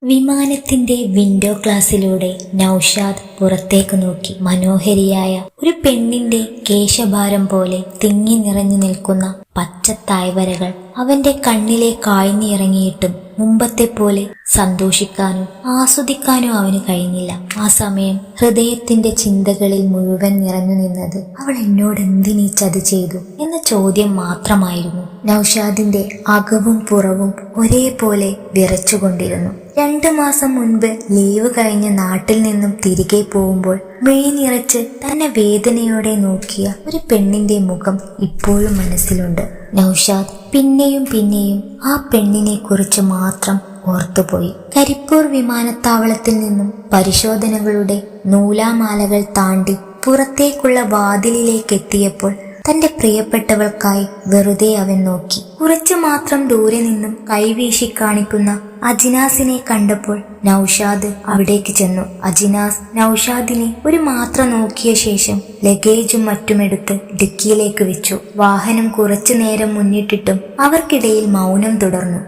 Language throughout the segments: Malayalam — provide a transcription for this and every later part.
വിമാനത്തിന്റെ വിൻഡോ ഗ്ലാസിലൂടെ നൗഷാദ് പുറത്തേക്ക് നോക്കി. മനോഹരിയായ ഒരു പെണ്ണിന്റെ കേശഭാരം പോലെ തിങ്ങി നിറഞ്ഞു നിൽക്കുന്ന പച്ചത്തായ്വരകൾ അവന്റെ കണ്ണിലേക്ക് ആഴ്ന്നിറങ്ങിയിട്ടും മുമ്പത്തെ പോലെ സന്തോഷിക്കാനോ ആസ്വദിക്കാനോ അവന് കഴിഞ്ഞില്ല. ആ സമയം ഹൃദയത്തിന്റെ ചിന്തകളിൽ മുഴുവൻ നിറഞ്ഞു നിന്നത് അവൾ എന്നോട് എന്തിനീ ചതി ചെയ്തു എന്ന ചോദ്യം മാത്രമായിരുന്നു. നൗഷാദിന്റെ അകവും പുറവും ഒരേപോലെ വിറച്ചുകൊണ്ടിരുന്നു. 2 മാസം മുൻപ് ലീവ് കഴിഞ്ഞ് നാട്ടിൽ നിന്നും തിരികെ പോകുമ്പോൾ മിഴി നിറച്ച് തന്നെ വേദനയോടെ നോക്കിയ ഒരു പെണ്ണിന്റെ മുഖം ഇപ്പോഴും മനസ്സിലുണ്ട്. നൗഷാദ് പിന്നെയും പിന്നെയും ആ പെണ്ണിനെ കുറിച്ച് മാത്രം ഓർത്തുപോയി. കരിപ്പൂർ വിമാനത്താവളത്തിൽ നിന്നും പരിശോധനകളുടെ നൂലാമാലകൾ താണ്ടി പുറത്തേക്കുള്ള വാതിലിലേക്ക് എത്തിയപ്പോൾ തന്റെ പ്രിയപ്പെട്ടവൾക്കായി വെറുതെ അവൻ നോക്കി. കുറച്ചു മാത്രം ദൂരെ നിന്നും കൈവീശി കാണിക്കുന്ന അജിനാസിനെ കണ്ടപ്പോൾ നൗഷാദ് അവിടേക്ക് ചെന്നു. അജിനാസ് നൗഷാദിനെ ഒരു മാത്ര നോക്കിയ ശേഷം ലഗേജും മറ്റുമെടുത്ത് ഡിക്കിയിലേക്ക് വെച്ചു. വാഹനം കുറച്ചു നേരം മുന്നിട്ടിട്ടും അവർക്കിടയിൽ മൗനം തുടർന്നു.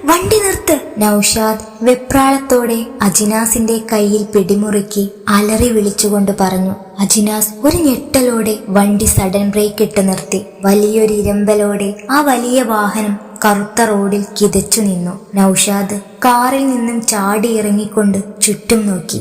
വണ്ടി നിർത്ത്! നൗഷാദ് വെപ്രാളത്തോടെ അജിനാസിന്റെ കയ്യിൽ പിടിമുറുക്കി അലറി വിളിച്ചുകൊണ്ട് പറഞ്ഞു. അജിനാസ് ഒരു ഞെട്ടലോടെ വണ്ടി സഡൻ ബ്രേക്ക് ഇട്ട് നിർത്തി. വലിയൊരു ഇരമ്പലോടെ ആ വലിയ വാഹനം കറുത്ത റോഡിൽ കിതച്ചു നിന്നു. നൗഷാദ് കാറിൽ നിന്നും ചാടി ഇറങ്ങിക്കൊണ്ട് ചുറ്റും നോക്കി.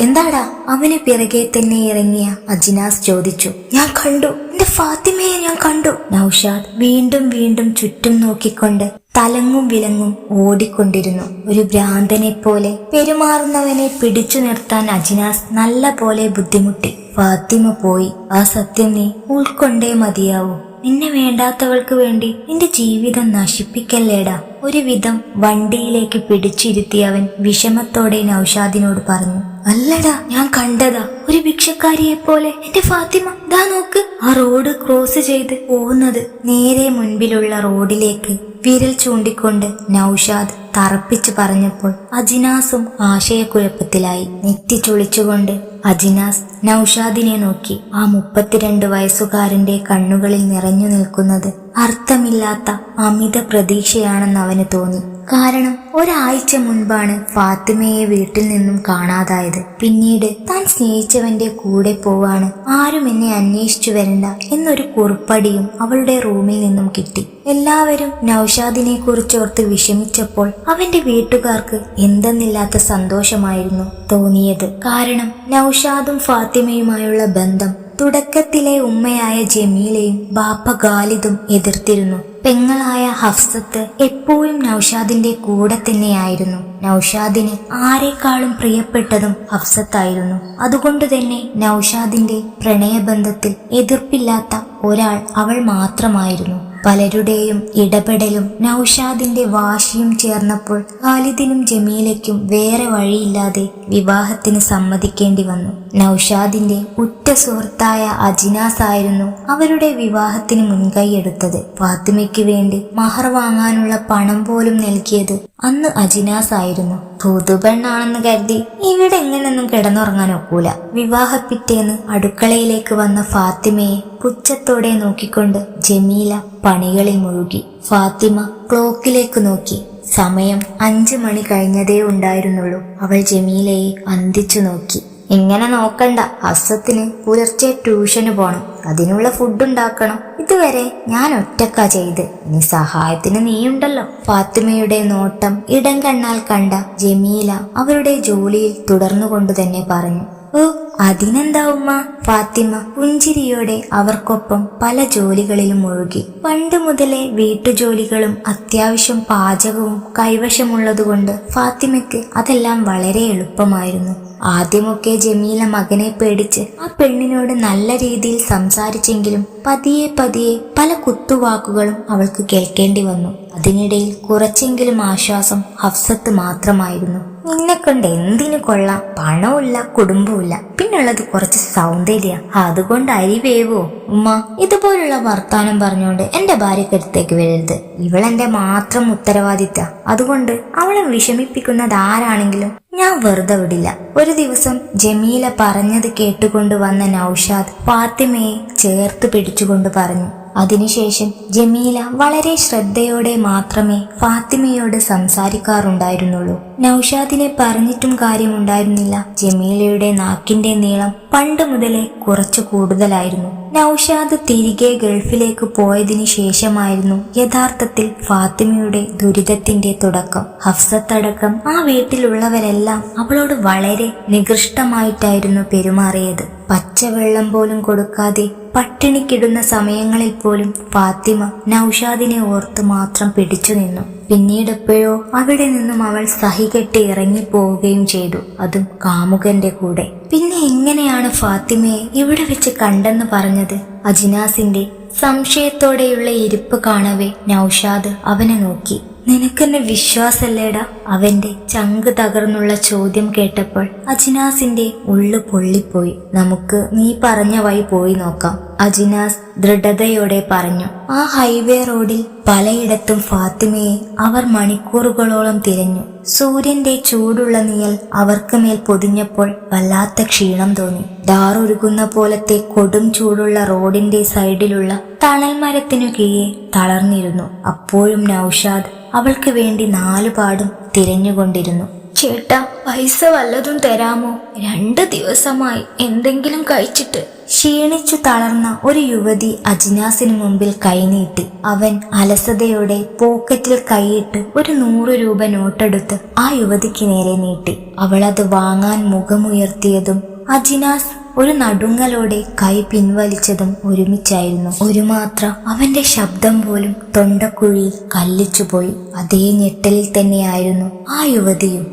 എന്താടാ? അവന് പിറകെ തന്നെ ഇറങ്ങിയ അജിനാസ് ചോദിച്ചു. ഞാൻ കണ്ടു, എന്റെ ഫാത്തിമയെ ഞാൻ കണ്ടു. നൗഷാദ് വീണ്ടും വീണ്ടും ചുറ്റും നോക്കിക്കൊണ്ട് തലങ്ങും വിലങ്ങും ഓടിക്കൊണ്ടിരുന്നു. ഒരു ഭ്രാന്തനെ പോലെ പെരുമാറുന്നവനെ പിടിച്ചു നിർത്താൻ അജിനാസ് നല്ല പോലെ ബുദ്ധിമുട്ടി. ഫാത്തിമ പോയി. ആ സത്യം നീ ഉൾക്കൊണ്ടേ മതിയാവൂ. നിന്നെ വേണ്ടാത്തവൾക്ക് വേണ്ടി നിന്റെ ജീവിതം നശിപ്പിക്കല്ലേടാ. ഒരു വിധം വണ്ടിയിലേക്ക് പിടിച്ചിരുത്തി അവൻ വിഷമത്തോടെ നൗഷാദിനോട് പറഞ്ഞു. അല്ലടാ, ഞാൻ കണ്ടതാ, ഒരു ഭിക്ഷക്കാരിയെ പോലെ എന്റെ ഫാത്തിമ ദാ നോക്ക്, ആ റോഡ് ക്രോസ് ചെയ്ത് പോകുന്നത്. നേരെ മുൻപിലുള്ള റോഡിലേക്ക് വിരൽ ചൂണ്ടിക്കൊണ്ട് നൗഷാദ് തറപ്പിച്ചു പറഞ്ഞപ്പോൾ അജിനാസും ആശയക്കുഴപ്പത്തിലായി. നെറ്റി ചുളിച്ചുകൊണ്ട് അജിനാസ് നൗഷാദിനെ നോക്കി. ആ 32 വയസ്സുകാരന്റെ കണ്ണുകളിൽ നിറഞ്ഞു നിൽക്കുന്നത് അർത്ഥമില്ലാത്ത അമിത പ്രതീക്ഷയാണെന്ന് അവന് തോന്നി. കാരണം ഒരാഴ്ച മുൻപാണ് ഫാത്തിമയെ വീട്ടിൽ നിന്നും കാണാതായത്. പിന്നീട് താൻ സ്നേഹിച്ചവന്റെ കൂടെ പോവാണ്, ആരും എന്നെ അന്വേഷിച്ചു വരണ്ട എന്നൊരു കുറിപ്പടിയും അവളുടെ റൂമിൽ നിന്നും കിട്ടി. എല്ലാവരും നൗഷാദിനെ കുറിച്ചോർത്ത് വിഷമിച്ചപ്പോൾ അവന്റെ വീട്ടുകാർക്ക് എന്തെന്നില്ലാത്ത സന്തോഷമായിരുന്നു തോന്നിയത്. കാരണം നൗഷാദും ഫാത്തിമയുമായുള്ള ബന്ധം തുടക്കത്തിലെ ഉമ്മയായ ജമീലയും ബാപ്പ ഖാലിദും എതിർത്തിരുന്നു. പെങ്ങളായ ഹഫ്സത്ത് എപ്പോഴും നൗഷാദിന്റെ കൂടെ തന്നെയായിരുന്നു. നൗഷാദിന് ആരെക്കാളും പ്രിയപ്പെട്ടതും ഹഫ്സത്തായിരുന്നു. അതുകൊണ്ട് തന്നെ നൗഷാദിന്റെ പ്രണയബന്ധത്തിൽ എതിർപ്പില്ലാത്ത ഒരാൾ അവൾ മാത്രമായിരുന്നു. പലരുടെയും ഇടപെടലും നൗഷാദിന്റെ വാശിയും ചേർന്നപ്പോൾ ഖാലിദിനും ജമീലയ്ക്കും വേറെ വഴിയില്ലാതെ വിവാഹത്തിന് സമ്മതിക്കേണ്ടി വന്നു. നൗഷാദിന്റെ ഉറ്റ സുഹൃത്തായ അജിനാസ് ആയിരുന്നു അവരുടെ വിവാഹത്തിന് മുൻകൈയെടുത്തത്. ഫാത്തിമയ്ക്ക് വേണ്ടി മഹർ വാങ്ങാനുള്ള പണം പോലും നൽകിയത് അന്ന് അജിനാസ് ആയിരുന്നു. ഭൂതുപെണ്ണാണെന്ന് കരുതി ഇവിടെ എങ്ങനെയൊന്നും കിടന്നുറങ്ങാൻ ഒക്കൂല. വിവാഹപ്പിറ്റേന്ന് അടുക്കളയിലേക്ക് വന്ന ഫാത്തിമയെ പുച്ഛത്തോടെ നോക്കിക്കൊണ്ട് ജമീല പണികളിൽ മുഴുകി. ഫാത്തിമ ക്ലോക്കിലേക്ക് നോക്കി. സമയം 5 മണി കഴിഞ്ഞതേ ഉണ്ടായിരുന്നുള്ളൂ. അവൾ ജമീലയെ അന്തിച്ചു നോക്കി. ഇങ്ങനെ നോക്കണ്ട, ഹഫ്സത്തിന് പുലർച്ചെ ട്യൂഷന് പോണം, അതിനുള്ള ഫുഡ് ഉണ്ടാക്കണം. ഇതുവരെ ഞാൻ ഒറ്റക്കാ ചെയ്ത്, ഇനി സഹായത്തിന് നീയുണ്ടല്ലോ. ഫാത്തിമയുടെ നോട്ടം ഇടം കണ്ണാൽ കണ്ട ജമീല അവരുടെ ജോലിയിൽ തുടർന്നുകൊണ്ട് തന്നെ പറഞ്ഞു. ഓ, അതിനെന്താ ഉമ്മ? ഫാത്തിമ പുഞ്ചിരിയോടെ അവർക്കൊപ്പം പല ജോലികളിലും മുഴുകി. പണ്ട് മുതലേ വീട്ടുജോലികളും അത്യാവശ്യം പാചകവും കൈവശമുള്ളതുകൊണ്ട് ഫാത്തിമയ്ക്ക് അതെല്ലാം വളരെ എളുപ്പമായിരുന്നു. ആദ്യമൊക്കെ ജമീല മകനെ പേടിച്ച് ആ പെണ്ണിനോട് നല്ല രീതിയിൽ സംസാരിച്ചെങ്കിലും പതിയെ പതിയെ പല കുത്തുവാക്കുകളും അവൾക്ക് കേൾക്കേണ്ടി വന്നു. അതിനിടയിൽ കുറച്ചെങ്കിലും ആശ്വാസം ഹഫ്സത്ത് മാത്രമായിരുന്നു. നിന്നെ കൊണ്ട് എന്തിനു കൊള്ളാം, പണമില്ല കുടുംബമില്ല, പിന്നുള്ളത് കുറച്ച് സൗന്ദര്യ, അതുകൊണ്ട് അരി വേവോ? ഉമ്മ, ഇതുപോലുള്ള വർത്താനം പറഞ്ഞുകൊണ്ട് എന്റെ ഭാര്യക്കടുത്തേക്ക് വരരുത്. ഇവളെന്റെ മാത്രം ഉത്തരവാദിത്ത. അതുകൊണ്ട് അവളെ വിഷമിപ്പിക്കുന്നത് ആരാണെങ്കിലും ഞാൻ വെറുതെ വിടില്ല. ഒരു ദിവസം ജമീല പറഞ്ഞത് കേട്ടുകൊണ്ട് വന്ന നൗഷാദ് ഫാത്തിമയെ ചേർത്ത് പിടിച്ചുകൊണ്ട് പറഞ്ഞു. അതിനുശേഷം ജമീല വളരെ ശ്രദ്ധയോടെ മാത്രമേ ഫാത്തിമയോട് സംസാരിക്കാറുണ്ടായിരുന്നുള്ളൂ. നൗഷാദിനെ പറഞ്ഞിട്ടും കാര്യമുണ്ടായിരുന്നില്ല. ജമീലയുടെ നാക്കിന്റെ നീളം പണ്ട് മുതലേ കുറച്ചു കൂടുതലായിരുന്നു. നൗഷാദ് തിരികെ ഗൾഫിലേക്ക് പോയതിനു ശേഷമായിരുന്നു യഥാർത്ഥത്തിൽ ഫാത്തിമയുടെ ദുരിതത്തിന്റെ തുടക്കം. ഹഫ്സത്തടക്കം ആ വീട്ടിലുള്ളവരെല്ലാം അവളോട് വളരെ നികൃഷ്ടമായിട്ടായിരുന്നു പെരുമാറിയത്. പച്ചവെള്ളം പോലും കൊടുക്കാതെ പട്ടിണിക്കിടുന്ന സമയങ്ങളിൽ പോലും ഫാത്തിമ നൗഷാദിനെ ഓർത്ത് മാത്രം പിടിച്ചു നിന്നു. പിന്നീടെപ്പോഴോ അവിടെ നിന്നും അവൾ സഹികെട്ടി ഇറങ്ങിപ്പോവുകയും ചെയ്തു, അതും കാമുകന്റെ കൂടെ. പിന്നെ എങ്ങനെയാണ് ഫാത്തിമയെ ഇവിടെ വെച്ച് കണ്ടെന്ന് പറഞ്ഞത്? അജിനാസിന്റെ സംശയത്തോടെയുള്ള ഇരിപ്പ് കാണവേ നൗഷാദ് അവനെ നോക്കി. നിനക്കെന്നെ വിശ്വാസല്ലേടാ? അവന്റെ ചങ്ക് തകർന്നുള്ള ചോദ്യം കേട്ടപ്പോൾ അജിനാസിന്റെ ഉള്ളു പൊള്ളിപ്പോയി. നമുക്ക് നീ പറഞ്ഞ വഴി പോയി നോക്കാം, അജിനാസ് ദൃഢതയോടെ പറഞ്ഞു. ആ ഹൈവേ റോഡിൽ പലയിടത്തും ഫാത്തിമയെ അവർ മണിക്കൂറുകളോളം തിരഞ്ഞു. സൂര്യന്റെ ചൂടുള്ള നിഴൽ അവർക്ക് മേൽ പൊതിഞ്ഞപ്പോൾ വല്ലാത്ത ക്ഷീണം തോന്നി. ഡാറൊരുകുന്ന പോലത്തെ കൊടും ചൂടുള്ള റോഡിന്റെ സൈഡിലുള്ള തണൽ മരത്തിനു കീഴെ തളർന്നിരുന്നു. അപ്പോഴും നൗഷാദ് അവൾക്ക് വേണ്ടി നാലുപാടും തിരഞ്ഞുകൊണ്ടിരുന്നു. ചേട്ടാ, പൈസ വല്ലതും തരാമോ? 2 ദിവസമായി എന്തെങ്കിലും കഴിച്ചിട്ട്. ക്ഷീണിച്ചു തളർന്ന ഒരു യുവതി അജിനാസിന് മുമ്പിൽ കൈനീട്ടി. അവൻ അലസതയോടെ പോക്കറ്റിൽ കൈയിട്ട് ഒരു 100 രൂപ നോട്ടെടുത്ത് ആ യുവതിക്ക് നേരെ നീട്ടി. അവളത് വാങ്ങാൻ മുഖമുയർത്തിയതും അജിനാസ് ഒരു നടുങ്ങലോടെ കൈ പിൻവലിച്ചതും ഒരുമിച്ചായിരുന്നു. ഒരു മാത്ര അവന്റെ ശബ്ദം പോലും തൊണ്ടക്കുഴിയിൽ കല്ലിച്ചുപോയി. അതേ ഞെട്ടലിൽ തന്നെയായിരുന്നു ആ യുവതിയും.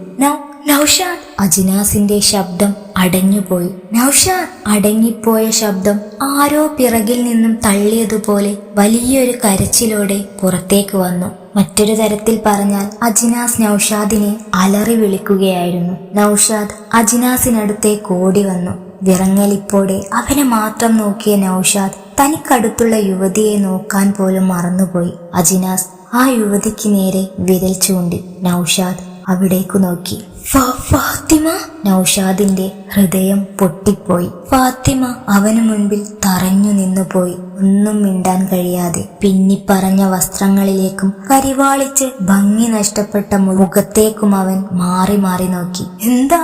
നൗഷാദ്! അജിനാസിന്റെ ശബ്ദം അടഞ്ഞുപോയി. നൗഷാദ്! അടങ്ങിപ്പോയ ശബ്ദം ആരോ പിറകിൽ നിന്നും തള്ളിയതുപോലെ വലിയൊരു കരച്ചിലോടെ പുറത്തേക്ക് വന്നു. മറ്റൊരു തരത്തിൽ പറഞ്ഞാൽ അജിനാസ് നൗഷാദിനെ അലറി വിളിക്കുകയായിരുന്നു. നൗഷാദ് അജിനാസിനടുത്തേക്ക് ഓടി വന്നു. വിറങ്ങലിപ്പോടെ അവനെ മാത്രം നോക്കിയ നൗഷാദ് തനിക്കടുത്തുള്ള യുവതിയെ നോക്കാൻ പോലും മറന്നുപോയി. അജിനാസ് ആ യുവതിക്ക് നേരെ വിരൽ ചൂണ്ടി. നൗഷാദ് അവിടേക്ക് നോക്കി. ഫാത്തിമ! നൗഷാദിന്റെ ഹൃദയം പൊട്ടിപ്പോയി. ഫാത്തിമ അവനു മുൻപിൽ തറഞ്ഞു നിന്നുപോയി, ഒന്നും മിണ്ടാൻ കഴിയാതെ. പിന്നിപ്പറഞ്ഞ വസ്ത്രങ്ങളിലേക്കും കരിവാളിച്ച് ഭംഗി നഷ്ടപ്പെട്ട മുഖത്തേക്കും അവൻ മാറി മാറി നോക്കി. എന്താ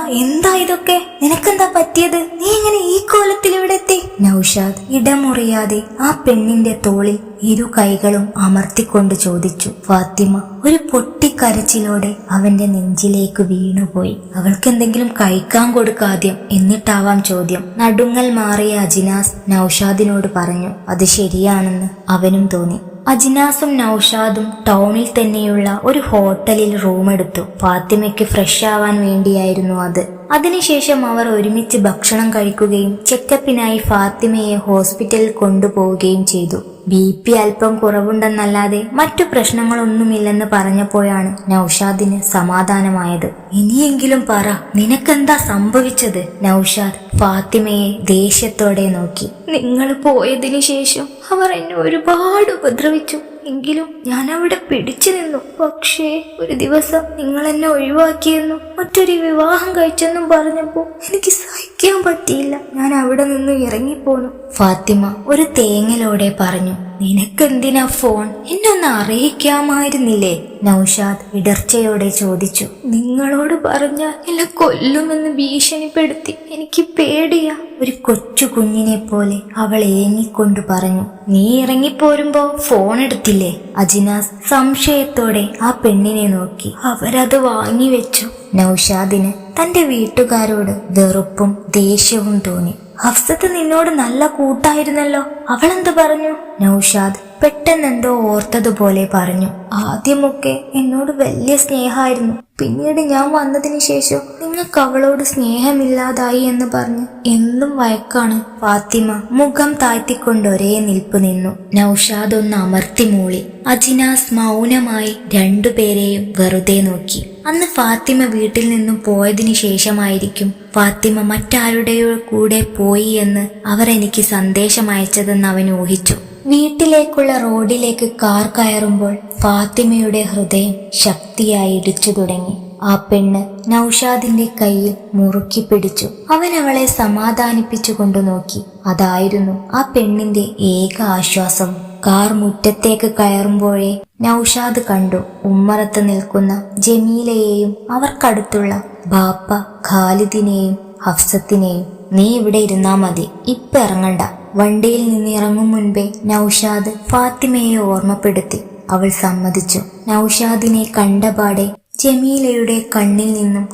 ഇതൊക്കെ? നിനക്കെന്താ പറ്റിയത്? നീ എങ്ങനെ ഈ കോലത്തിൽ ഇവിടെ എത്തി? നൗഷാദ് ഇടമുറിയാതെ ആ പെണ്ണിന്റെ തോളിൽ ഇരു കൈകളും അമർത്തിക്കൊണ്ട് ചോദിച്ചു. ഫാത്തിമ ഒരു പൊട്ടിക്കരച്ചിലോടെ അവന്റെ നെഞ്ചിലേക്ക് വീണുപോയി. അവൾക്ക് എന്തെങ്കിലും കഴിക്കാൻ കൊടുക്കാദ്യം, എന്നിട്ടാവാം ചോദ്യം. നടുങ്ങൽ മാറിയ അജിനാസ് നൗഷാദിനോട് പറഞ്ഞു. അത് ശരിയാണെന്ന് അവനും തോന്നി. അജിനാസും നൗഷാദും ടൗണിൽ തന്നെയുള്ള ഒരു ഹോട്ടലിൽ റൂമെടുത്തു. ഫാത്തിമയ്ക്ക് ഫ്രഷ് ആവാൻ വേണ്ടിയായിരുന്നു അത്. അതിനുശേഷം അവർ ഒരുമിച്ച് ഭക്ഷണം കഴിക്കുകയും ചെക്കപ്പിനായി ഫാത്തിമയെ ഹോസ്പിറ്റലിൽ കൊണ്ടുപോവുകയും ചെയ്തു. BP അല്പം കുറവുണ്ടെന്നല്ലാതെ മറ്റു പ്രശ്നങ്ങളൊന്നുമില്ലെന്ന് പറഞ്ഞപ്പോഴാണ് നൗഷാദിന് സമാധാനമായത്. ഇനിയെങ്കിലും പറ, നിനക്കെന്താ സംഭവിച്ചത്? നൗഷാദ് ഫാത്തിമയെ ദേഷ്യത്തോടെ നോക്കി. നിങ്ങൾ പോയതിനു ശേഷം അവർ എന്നെ ഒരുപാട് ഉപദ്രവിച്ചു. എങ്കിലും ഞാൻ അവിടെ പിടിച്ചു നിന്നു. പക്ഷേ ഒരു ദിവസം നിങ്ങൾ എന്നെ ഒഴിവാക്കിയെന്നും മറ്റൊരു വിവാഹം കഴിച്ചെന്നും പറഞ്ഞപ്പോ എനിക്ക് സഹിക്കാൻ പറ്റിയില്ല. ഞാൻ അവിടെ നിന്ന് ഇറങ്ങിപ്പോന്നു. ഫാത്തിമ ഒരു തേങ്ങലോടെ പറഞ്ഞു. നിനക്കെന്തിനാ ഫോൺ? എന്നെ ഒന്ന് അറിയിക്കാമായിരുന്നില്ലേ? നൗഷാദ് ഇടർച്ചയോടെ ചോദിച്ചു. നിങ്ങളോട് പറഞ്ഞാൽ എന്നെ കൊല്ലുമെന്ന് ഭീഷണിപ്പെടുത്തി. എനിക്ക് പേടിയാ. ഒരു കൊച്ചു കുഞ്ഞിനെ പോലെ അവൾ ഏങ്ങിക്കൊണ്ട് പറഞ്ഞു. നീ ഇറങ്ങിപ്പോരുമ്പോ ഫോൺ എടുത്തില്ലേ? അജിനാസ് സംശയത്തോടെ ആ പെണ്ണിനെ നോക്കി. അവരത് വാങ്ങിവെച്ചു. നൗഷാദിന് തന്റെ വീട്ടുകാരോട് വെറുപ്പും ദേഷ്യവും തോന്നി. ഹഫ്സത്ത് നിന്നോട് നല്ല കൂട്ടായിരുന്നല്ലോ, അവളെന്ത് പറഞ്ഞു? നൗഷാദ് പെട്ടെന്നെന്തോ ഓർത്തതുപോലെ പറഞ്ഞു. ആദ്യമൊക്കെ എന്നോട് വലിയ സ്നേഹമായിരുന്നു. പിന്നീട് ഞാൻ വന്നതിന് ശേഷം നിങ്ങൾക്ക് അവളോട് സ്നേഹമില്ലാതായി എന്ന് പറഞ്ഞ് എന്നും വഴക്കാണ്. ഫാത്തിമ മുഖം താഴ്ത്തിക്കൊണ്ട് ഒരേ നിൽപ്പ് നിന്നു. നൗഷാദ് ഒന്ന് അമർത്തി മൂളി. അജിനാസ് മൗനമായി രണ്ടുപേരെയും വെറുതെ നോക്കി. അന്ന് ഫാത്തിമ വീട്ടിൽ നിന്നും പോയതിനു ശേഷമായിരിക്കും ഫാത്തിമ മറ്റാരുടെയോ കൂടെ പോയി എന്ന് അവർ എനിക്ക് സന്ദേശം അയച്ചതെന്ന് അവൻ ഊഹിച്ചു. വീട്ടിലേക്കുള്ള റോഡിലേക്ക് കാർ കയറുമ്പോൾ ഫാത്തിമയുടെ ഹൃദയം ശക്തിയായി ഇടിച്ചു തുടങ്ങി. ആ പെണ്ണ് നൗഷാദിന്റെ കയ്യിൽ മുറുക്കി പിടിച്ചു. അവൻ അവളെ സമാധാനിപ്പിച്ചു കൊണ്ടു നോക്കി. അതായിരുന്നു ആ പെണ്ണിന്റെ ഏക ആശ്വാസവും. കാർ മുറ്റത്തേക്ക് കയറുമ്പോഴേ നൗഷാദ് കണ്ടു ഉമ്മറത്ത് നിൽക്കുന്ന ജമീലയെയും അവർക്കടുത്തുള്ള ബാപ്പ ഖാലിദിനെയും ഹഫ്സത്തിനെയും. നീ ഇവിടെ ഇരുന്നാ മതി, ഇപ്പൊ ഇറങ്ങണ്ട. വണ്ടിയിൽ നിന്ന് ഇറങ്ങും മുൻപേ നൗഷാദ് ഫാത്തിമയെ ഓർമ്മപ്പെടുത്തി. അവൾ സമ്മതിച്ചു. നൗഷാദിനെ കണ്ടപാടെ ജമീലയുടെ കണ്ണിൽ നിന്നും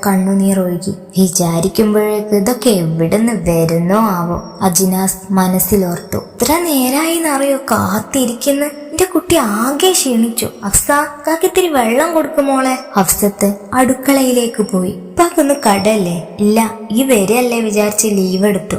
കണ്ണുനീർ ഒഴുകി. വിചാരിക്കുമ്പോഴേക്ക് ഇതൊക്കെ എവിടുന്ന് വരുന്നോ ആവോ, അജിനാസ് മനസ്സിലോർത്തു. ഇത്ര നേരായിന്നറിയോ കാത്തിരിക്കുന്ന. എന്റെ കുട്ടി ആകെ ക്ഷീണിച്ചു. ഹഫ്സ, കാക്കിത്തിരി വെള്ളം കൊടുക്കുമോളെ. ഹഫ്സത്ത് അടുക്കളയിലേക്ക് പോയി. ഇപ്പാക്കൊന്ന് കടല്ലേ? ഇല്ല, ഈ വരെയല്ലേ വിചാരിച്ച് ലീവ് എടുത്തു.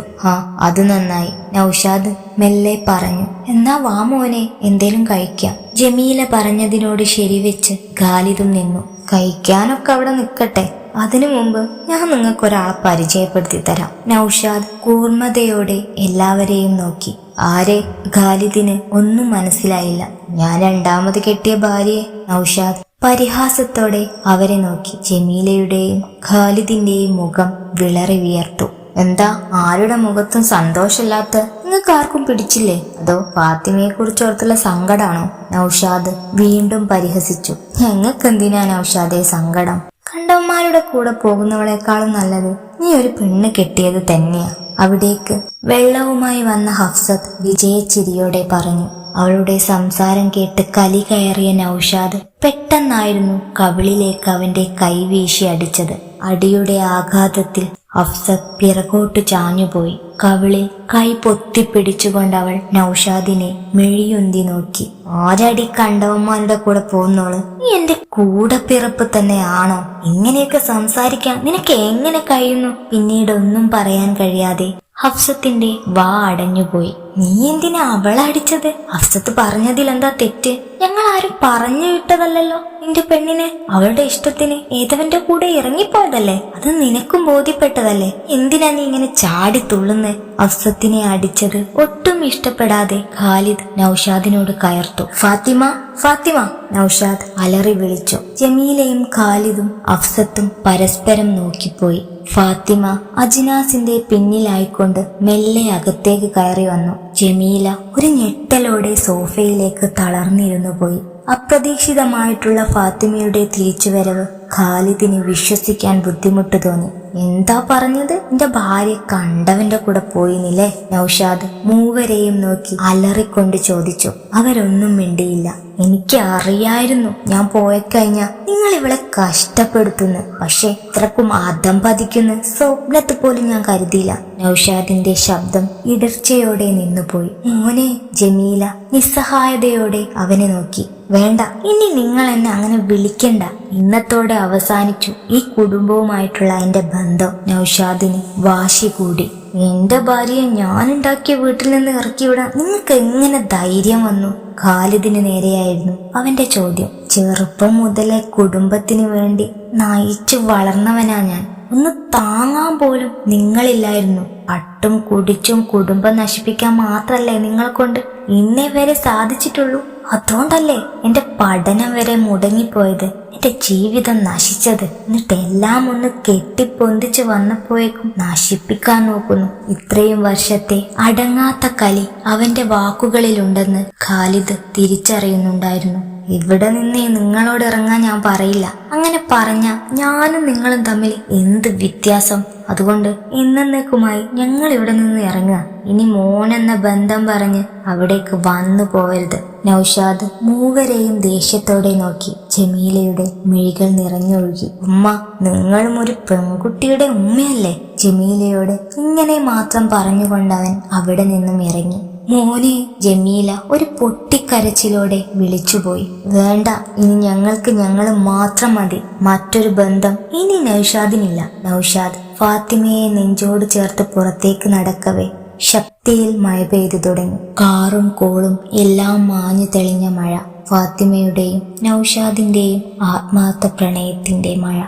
അത് നന്നായി, നൗഷാദ് മെല്ലെ പറഞ്ഞു. എന്നാ വാ മോനെ, എന്തേലും കഴിക്കാം. ജമീല പറഞ്ഞതിനോട് ശരിവെച്ച് ഖാലിദും നിന്നു. കഴിക്കാനൊക്കെ അവിടെ നിൽക്കട്ടെ, അതിനു മുമ്പ് ഞാൻ നിങ്ങൾക്കൊരാളെ പരിചയപ്പെടുത്തി തരാം. നൗഷാദ് കൂർമ്മതയോടെ എല്ലാവരെയും നോക്കി. ആരെ? ഖാലിദിന് ഒന്നും മനസ്സിലായില്ല. ഞാൻ രണ്ടാമത് കെട്ടിയ ഭാര്യയെ. നൗഷാദ് പരിഹാസത്തോടെ അവരെ നോക്കി. ജമീലയുടെയും ഖാലിദിന്റെയും മുഖം വിളറി വിയർത്തു. എന്താ ആരുടെ മുഖത്തും സന്തോഷമില്ലാത്ത? നിങ്ങൾക്ക് ആർക്കും പിടിച്ചില്ലേ? അതോ ഫാത്തിമയെ കുറിച്ചോർത്തുള്ള സങ്കടാണോ? നൗഷാദ് വീണ്ടും പരിഹസിച്ചു. ഞങ്ങൾക്ക് എന്തിനാ നൗഷാദേ സങ്കടം? കണ്ടവന്മാരുടെ കൂടെ പോകുന്നവളെക്കാളും നല്ലത് നീ ഒരു പെണ്ണ് കെട്ടിയത് തന്നെയാ. അവിടേക്ക് വെള്ളവുമായി വന്ന ഹഫ്സത്ത് വിജയച്ചിരിയോടെ പറഞ്ഞു. അവളുടെ സംസാരം കേട്ട് കലി കയറിയ നൗഷാദ് പെട്ടെന്നായിരുന്നു കവിളിലേക്ക് അവന്റെ കൈ വീശി അടിച്ചത്. അടിയുടെ ആഘാതത്തിൽ ഹഫ്സത്ത് പിറകോട്ട് ചാഞ്ഞുപോയി. കവിളിൽ കൈ പൊത്തിപ്പിടിച്ചുകൊണ്ട് അവൾ നൗഷാദിനെ മിഴിയുന്തി നോക്കി. ആരടി കണ്ടവന്മാരുടെ കൂടെ പോകുന്നോള്? നീ എന്റെ കൂടെ പിറപ്പ് തന്നെയാണോ? ഇങ്ങനെയൊക്കെ സംസാരിക്കാൻ നിനക്ക് എങ്ങനെ കഴിയുന്നു? പിന്നീട് ഒന്നും പറയാൻ കഴിയാതെ ഹഫ്സത്തിന്റെ വാ അടഞ്ഞുപോയി. നീ എന്തിനാ അവളെ അടിച്ചത്? ഹഫ്സത്ത് പറഞ്ഞതിൽ എന്താ തെറ്റ്? ഞങ്ങൾ ആരും പറഞ്ഞു വിട്ടതല്ലല്ലോ നിന്റെ പെണ്ണിനെ. അവളുടെ ഇഷ്ടത്തിന് ഏതവന്റെ കൂടെ ഇറങ്ങിപ്പോയതല്ലേ? അത് നിനക്കും ബോധ്യപ്പെട്ടതല്ലേ? എന്തിനാ നീ ഇങ്ങനെ ചാടി തുള്ളുന്നേ? ഹഫ്സത്തിനെ അടിച്ചത് ഒട്ടും ഇഷ്ടപ്പെടാതെ ഖാലിദ് നൗഷാദിനോട് കയർത്തു. ഫാത്തിമ, ഫാത്തിമ! നൗഷാദ് അലറി വിളിച്ചു. ജമീലയും ഖാലിദും ഹഫ്സത്തും പരസ്പരം നോക്കിപ്പോയി. ഫാത്തിമ അജിനാസിന്റെ പിന്നിലായിക്കൊണ്ട് മെല്ലെ അകത്തേക്ക് കയറി വന്നു. ജമീല ഒരു ഞെട്ടലോടെ സോഫയിലേക്ക് തളർന്നിരുന്നു പോയി. അപ്രതീക്ഷിതമായിട്ടുള്ള ഫാത്തിമയുടെ തിരിച്ചുവരവ് ഖാലിദിന് വിശ്വസിക്കാൻ ബുദ്ധിമുട്ട് തോന്നി. എന്താ പറഞ്ഞത്? എന്റെ ഭാര്യ കണ്ടവന്റെ കൂടെ പോയിന്നില്ലേ? നൗഷാദ് മൂവരെയും നോക്കി അലറിക്കൊണ്ട് ചോദിച്ചു. അവരൊന്നും മിണ്ടിയില്ല. എനിക്ക് അറിയായിരുന്നു ഞാൻ പോയിക്കഴിഞ്ഞ നിങ്ങൾ ഇവളെ കഷ്ടപ്പെടുത്തുന്നു. പക്ഷെ ഇത്രക്കും അധം പതിക്കുന്ന സ്വപ്നത്ത് പോലും ഞാൻ കരുതിയില്ല. നൗഷാദിന്റെ ശബ്ദം ഇടർച്ചയോടെ നിന്നുപോയി. മോനെ! ജമീല നിസ്സഹായതയോടെ അവനെ നോക്കി. വേണ്ട, ഇനി നിങ്ങൾ എന്നെ അങ്ങനെ വിളിക്കണ്ട. ഇന്നത്തോടെ അവസാനിച്ചു ഈ കുടുംബവുമായിട്ടുള്ള എന്റെ ബന്ധം. നൗഷാദിന് വാശി കൂടി. എന്റെ ഭാര്യയെ ഞാനുണ്ടാക്കിയ വീട്ടിൽ നിന്ന് ഇറക്കിവിടാൻ നിങ്ങൾക്ക് എങ്ങനെ ധൈര്യം വന്നു? ഖാലിദിന് നേരെയായിരുന്നു അവന്റെ ചോദ്യം. ചെറുപ്പം മുതലേ കുടുംബത്തിന് വേണ്ടി നയിച്ചു വളർന്നവനാ ഞാൻ. ഒന്ന് താങ്ങാൻ പോലും നിങ്ങളില്ലായിരുന്നു. പട്ടും കുടിച്ചും കുടുംബം നശിപ്പിക്കാൻ മാത്രല്ലേ നിങ്ങൾ കൊണ്ട് ഇന്നേ വരെ സാധിച്ചിട്ടുള്ളൂ. അതുകൊണ്ടല്ലേ എന്റെ പഠനം വരെ മുടങ്ങിപ്പോയത്, എന്റെ ജീവിതം നശിച്ചത്. എന്നിട്ട് എല്ലാം ഒന്ന് കെട്ടിപ്പൊന്തിച്ച് വന്നപ്പോഴേക്കും നശിപ്പിക്കാൻ നോക്കുന്നു. ഇത്രയും വർഷത്തെ അടങ്ങാത്ത കലി അവന്റെ വാക്കുകളിലുണ്ടെന്ന് ഖാലിദ് തിരിച്ചറിയുന്നുണ്ടായിരുന്നു. ഇവിടെ നിന്ന് നിങ്ങളോട് ഇറങ്ങാൻ ഞാൻ പറയില്ല. അങ്ങനെ പറഞ്ഞ ഞാനും നിങ്ങളും തമ്മിൽ എന്ത് വ്യത്യാസം? അതുകൊണ്ട് എന്നേക്കുമായി ഞങ്ങൾ ഇവിടെ നിന്ന് ഇറങ്ങുക. ഇനി മോനെന്ന ബന്ധം പറഞ്ഞ് അവിടേക്ക് വന്നു പോവരുത്. നൗഷാദ് മൂവരെയും ദേഷ്യത്തോടെ നോക്കി. ജമീലയുടെ മിഴികൾ നിറഞ്ഞൊഴുകി. ഉമ്മ, നിങ്ങളും ഒരു പെൺകുട്ടിയുടെ ഉമ്മയല്ലേ? ജമീലയോട് ഇങ്ങനെ മാത്രം പറഞ്ഞുകൊണ്ടവൻ അവിടെ നിന്നും ഇറങ്ങി. മോനെ! ജമീല ഒരു പൊട്ടിക്കരച്ചിലോടെ വിളിച്ചുപോയി. വേണ്ട, ഇനി ഞങ്ങൾക്ക് ഞങ്ങൾ മാത്രം മതി. മറ്റൊരു ബന്ധം ഇനി നൗഷാദിനില്ല. നൗഷാദ് ഫാത്തിമയെ നെഞ്ചോട് ചേർത്ത് പുറത്തേക്ക് നടക്കവേ ശക്തിയിൽ മഴ പെയ്തു തുടങ്ങി. കാറും കോളും എല്ലാം മാഞ്ഞു തെളിഞ്ഞ മഴ. ഫാത്തിമയുടെയും നൗഷാദിന്റെയും ആത്മാർത്ഥ പ്രണയത്തിന്റെ മഴ.